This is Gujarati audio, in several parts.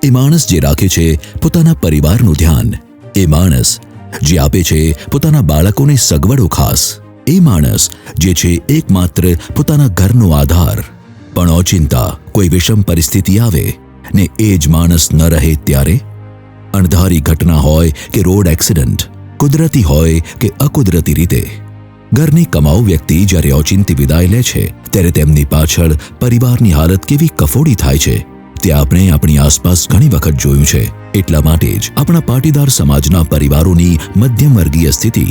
એ માણસ જે રાખે છે પોતાના પરિવારનું ધ્યાન, એ માણસ જે આપે છે પોતાના બાળકોને સગવડો ખાસ, એ માણસ જે છે એકમાત્ર પોતાના ઘરનો આધાર. પણ ઓચિંતા કોઈ વિષમ પરિસ્થિતિ આવે ને એ જ માણસ ન રહે ત્યારે? અણધારી ઘટના હોય કે રોડ એક્સિડન્ટ, કુદરતી હોય કે અકુદરતી રીતે, ઘરની કમાઉ વ્યક્તિ જ્યારે ઓચિંતી વિદાય લે છે ત્યારે તેમની પાછળ પરિવારની હાલત કેવી કફોડી થાય છે તે આપણે આપણી આસપાસ ઘણી વખત જોયું છે. એટલા માટે જ આપણા પાટીદાર સમાજના પરિવારોની મધ્યમ વર્ગીય સ્થિતિ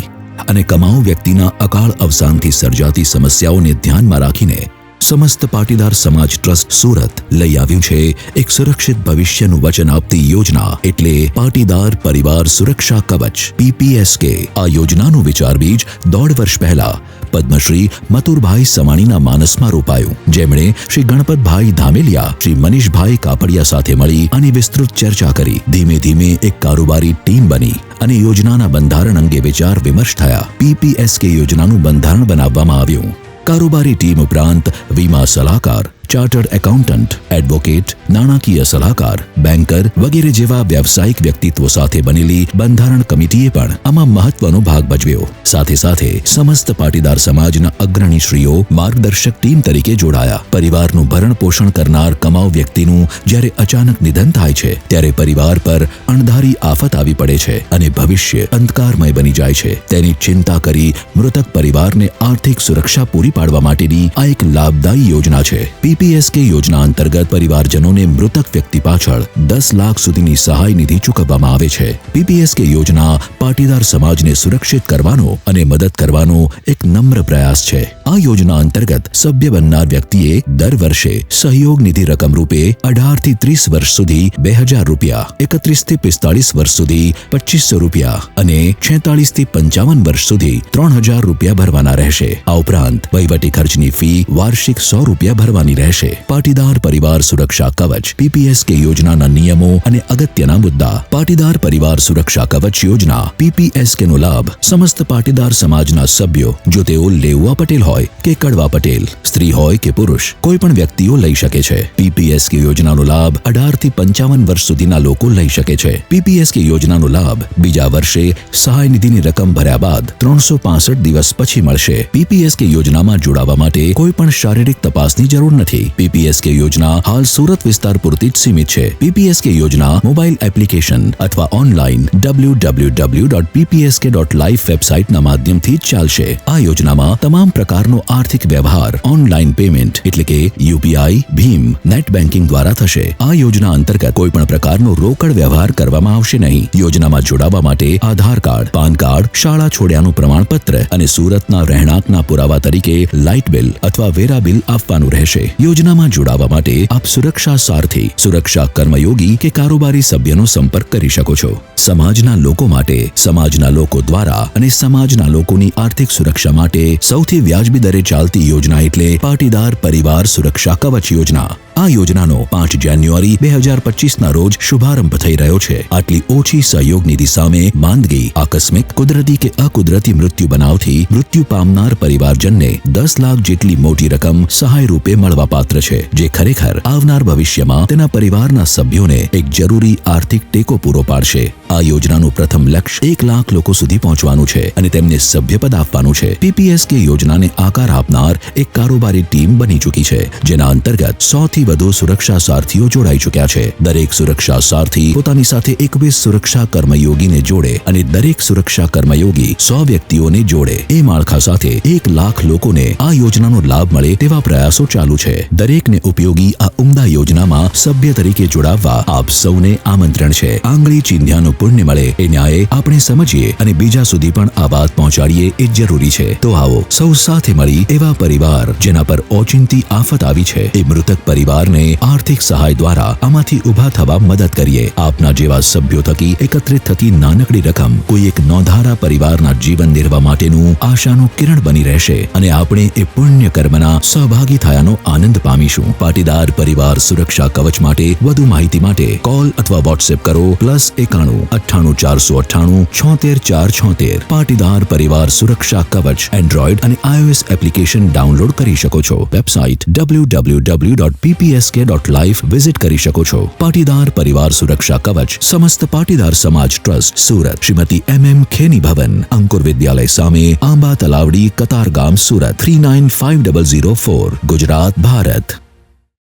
અને કમાઉ વ્યક્તિના અકાળ અવસાનથી સર્જાતી સમસ્યાઓને ધ્યાનમાં રાખીને સમસ્ત પાટીદાર સમાજ ટ્રસ્ટ સુરત લઈ આવ્યું છે એક સુરક્ષિત ભવિષ્યનું વચન આપતી યોજના, એટલે પાટીદાર પરિવાર સુરક્ષા કવચ PPSK. આ યોજનાનું વિચાર બીજ 1.5 વર્ષ પહેલા પદ્મશ્રી મથુરભાઈ સવાણીના માનસમાં રોપાયું, જેમણે શ્રી ગણપતભાઈ ધામેલિયા, શ્રી મનીષભાઈ કાપડિયા સાથે મળી અને વિસ્તૃત ચર્ચા કરી. ધીમે ધીમે એક કારોબારી ટીમ બની અને યોજનાના બંધારણ અંગે વિચાર વિમર્શ થયા. PPSK યોજનાનું બંધારણ બનાવવામાં આવ્યું. કારોબારી ટીમ ઉપરાંત વીમા સલાહકાર, ચાર્ટર્ડ એકાઉન્ટન્ટ, એડવોકેટ, નાણાકીય સલાહકાર, બેન્કર વગેરે જેવા વ્યાવસાયિક વ્યક્તિત્વો સાથે બનેલી બંધારણ કમિટીએ પણ આમાં મહત્વનો ભાગ ભજવ્યો. સાથે સાથે સમસ્ત પાટીદાર સમાજના અગ્રણીશ્રીઓ માર્ગદર્શક ટીમ તરીકે જોડાયા. પરિવારનું ભરણ પોષણ કરનાર કમાઉ વ્યક્તિનું જ્યારે અચાનક નિધન થાય છે ત્યારે પરિવાર પર અણધારી આફત આવી પડે છે અને ભવિષ્ય અંધકારમય બની જાય છે. તેની ચિંતા કરી મૃતક પરિવારને આર્થિક સુરક્ષા પૂરી પાડવા માટેની આ એક લાભદાયી યોજના છે. PPSK યોજના અંતર્ગત પરિવારજનોને મૃતક વ્યક્તિ પાછળ 10 લાખ સુધીની સહાય નિધિ ચૂકવવામાં આવે છે. PPSK યોજના પાટીદાર સમાજને સુરક્ષિત કરવાનો અને મદદ કરવાનો એક નમ્ર પ્રયાસ છે. આ યોજના અંતર્ગત સભ્ય બનનાર વ્યક્તિએ દર વર્ષે સહયોગ નિધિ રકમ રૂપે 18 થી 30 વર્ષ સુધી 2000 રૂપિયા, 31 થી 45 વર્ષ સુધી 2500 રૂપિયા અને 46 થી 55 વર્ષ સુધી 3000 રૂપિયા ભરવાના રહેશે. આ ઉપરાંત વહીવટી ખર્ચની ફી વાર્ષિક 100 રૂપિયા ભરવાની રહેશે. પાટીદાર પરિવાર સુરક્ષા કવચ PPSK યોજનાના નિયમો અને અગત્યના મુદ્દા. પાટીદાર પરિવાર સુરક્ષા કવચ યોજના PPSK નો લાભ સમસ્ત પાટીદાર સમાજના સભ્યો, જો તેઓ લેઉવા પટેલ હોય કે કડવા પટેલ, સ્ત્રી હોય કે પુરુષ, કોઈ પણ વ્યક્તિઓ લઈ શકે છે. PPSK યોજનાનો લાભ 18 થી 55 વર્ષ સુધીના લોકો લઈ શકે છે. PPSK યોજનાનો લાભ બીજા વર્ષે સહાય નિધિની રકમ ભર્યા બાદ 365 દિવસ પછી મળશે. PPSK યોજનામાં જોડાવા માટે કોઈ પણ શારીરિક તપાસની જરૂર નથી. PPSK યોજના હાલ સુરત વિસ્તાર પૂરતી જ સીમિત છે. PPSK યોજના મોબાઈલ એપ્લિકેશન અથવા ઓનલાઈન www.ppsk.life વેબસાઇટના માધ્યમથી જ ચાલશે. આ યોજનામાં તમામ પ્રકારનો આર્થિક વ્યવહાર ઓનલાઈન પેમેન્ટ એટલે કે UPI, ભીમ, નેટ બેન્કિંગ દ્વારા થશે. આ યોજના અંતર્ગત કોઈ પણ પ્રકારનો રોકડ વ્યવહાર કરવામાં આવશે નહીં. યોજનામાં જોડાવા માટે આધાર કાર્ડ, પાન કાર્ડ, શાળા છોડ્યાનું પ્રમાણપત્ર અને સુરતના રહેણાંકના પુરાવા તરીકે લાઇટ બિલ અથવા વેરા બિલ આપવાનું રહેશે. યોજનામાં જોડાવા માટે આપ સુરક્ષા સારથી, સુરક્ષા કર્મયોગી કે કારોબારી સભ્યનો સંપર્ક કરી શકો છો. સમાજના લોકો માટે, સમાજના લોકો દ્વારા અને સમાજના લોકોની આર્થિક સુરક્ષા માટે સૌથી વ્યાજબી દરે ચાલતી યોજના એટલે પાટીદાર પરિવાર સુરક્ષા કવચ યોજના. આ યોજનાનો 5 જાન્યુઆરી 2025ના રોજ શુભારંભ થઈ રહ્યો છે. આટલી ઓછી સહયોગ નિધિ સામે માંદગી, આકસ્મિક, કુદરતી કે અકુદરતી મૃત્યુ બનાવથી મૃત્યુ પામનાર પરિવારજનને 10 લાખ જેટલી મોટી રકમ સહાય રૂપે મળવાપાત્ર છે, જે ખરેખર આવનાર ભવિષ્યમાં તેના પરિવારના સભ્યોને એક જરૂરી આર્થિક ટેકો પૂરો પાડશે. આ યોજનાનું પ્રથમ લક્ષ્ય 1 લાખ લોકો સુધી પહોંચવાનું છે અને તેમને સભ્યપદ આપવાનું છે. PPSK યોજનાને આકાર આપનાર એક કારોબારી ટીમ બની ચૂકી છે, જેના અંતર્ગત 100 થી વધુ સુરક્ષા સારથીઓ જોડાઈ ચૂક્યા છે. દરેક સુરક્ષા સારથી પોતાની સાથે 21 સુરક્ષા કર્મયોગીને જોડે અને દરેક સુરક્ષા કર્મયોગી 100 વ્યક્તિઓને જોડે. એ માળખા સાથે 1 લાખ લોકોને આ યોજનાનો લાભ મળે તેવા પ્રયાસો ચાલુ છે. દરેકને ઉપયોગી આ ઉમદા યોજનામાં સભ્ય તરીકે જોડાવવા આપ સૌને આમંત્રણ છે. આંગળી ચીંધ્યાનું પુણ્ય મળે એ ન્યાય આપણે સમજીએ અને બીજા સુધી પણ આ વાત પહોંચાડીએ એ જરૂરી છે. તો આવો સૌ સાથે મળી એવા પરિવાર જેના પર ઓચિંતી આફત આવી છે એ મૃતક પરિવારને આર્થિક સહાય દ્વારા આમાંથી ઊભા થવા મદદ કરીએ. આપના જેવા સભ્યો થકી એકત્રિત થતી નાનકડી રકમ કોઈ એક નોંધારા પરિવારના જીવન નિર્વાહ માટેનું આશાનું કિરણ બની રહેશે અને આપણે એ પુણ્ય કર્મના સહભાગી થયાનો આનંદ આનંદ પામીશું. પાટીદાર પરિવાર સુરક્ષા કવચ માટે વધુ માહિતી માટે કોલ અથવા વોટ્સએપ કરો +91 98 498 76 476. પાટીદાર પરિવાર સુરક્ષા કવચ એન્ડ્રોઇડ અને iOS એપ્લિકેશન ડાઉનલોડ કરી શકો છો. વેબસાઇટ www.ppsk.life વિઝિટ કરી શકો છો. પાટીદાર પરિવાર સુરક્ષા કવચ સમસ્ત પાટીદાર સમાજ ટ્રસ્ટ સુરત, શ્રીમતી MM ખેની ભવન, અંકુર વિદ્યાલય સામે, આંબા તલાવડી, કતારગામ, સુરત 395004, ગુજરાત, ભારત.